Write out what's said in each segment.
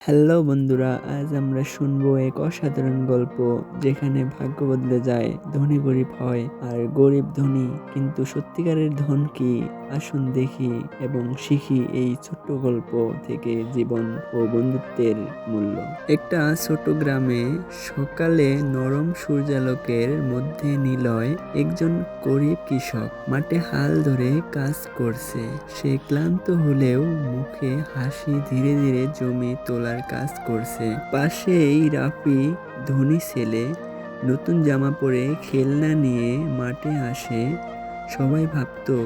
Hello বন্ধুরা, আজ আমরা শুনবো এক অসাধারণ গল্প যেখানে ভাগ্য বদলে যায়, ধনী গরিব হয় আর গরিব ধনী। কিন্তু সত্যিকারের ধন কি? আসুন দেখি এবং শিখি এই ছোট্ট গল্প থেকে জীবন ও বন্ধুত্বের মূল্য। একটা ছোট গ্রামে সকালে নরম সূর্যালোকের মধ্যে নিলয় একজন গরিব কৃষক মাঠে হাল ধরে কাজ করছে। সে ক্লান্ত হলেও মুখে হাসি, ধীরে ধীরে জমি তোলার কাজ করছে। পাশেই রাফি, ধনী ছেলে, নতুন জামা পরে খেলনা নিয়ে মাঠে আসে। সবাই ভাবতো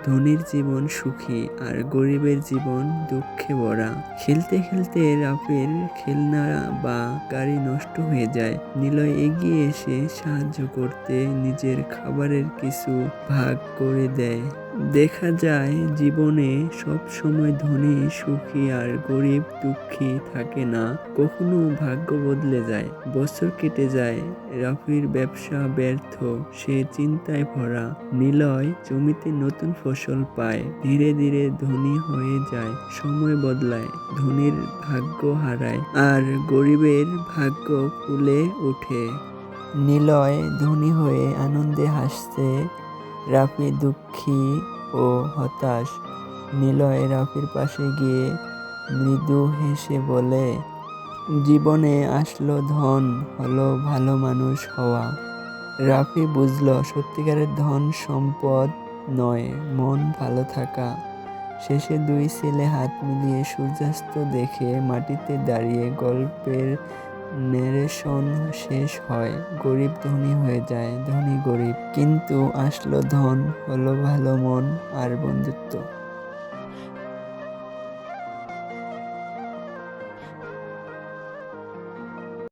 ধনীর জীবন সুখী আর গরিবের জীবন দুঃখে ভরা। খেলতে খেলতে রাফির খেলনা বা গাড়ি নষ্ট হয়ে যায়। নিলয় এগিয়ে এসে সাহায্য করতে নিজের খাবারের কিছু ভাগ করে দেয়। দেখা যায় জীবনে সব সময় ধনী সুখী আর গরিব দুঃখী থাকে না, কখনো ভাগ্য বদলে যায়। বছর কেটে যায়, রাফির ব্যবসা ব্যর্থ, সে চিন্তায় ভরা। নিলয় জমিতে নতুন ফসল পায়, ধীরে ধীরে ধনী হয়ে যায়। সময় বদলায়, ধনীর ভাগ্য হারায় আর গরিবের ভাগ্য ফুলে ওঠে। নিলয় ধনী হয়ে আনন্দে হাসছে, রাফি দুঃখী ও হতাশ। নিলয় রাফির পাশে গিয়ে মৃদু হেসে বলে, জীবনে আসলো ধন হলো ভালো মানুষ হওয়া। রাফি বুঝলো সত্যিকারের ধন সম্পদ নয়, মন ভালো থাকা। শেষে দুই ছেলে হাত মিলিয়ে সূর্যাস্ত দেখে মাটিতে দাঁড়িয়ে গল্পের নেরেশন শেষ হয়। গরিব ধনী হয়ে যায়, ধনী গরিব, কিন্তু আসলো ধন হলো ভালো মন আর বন্ধুত্ব।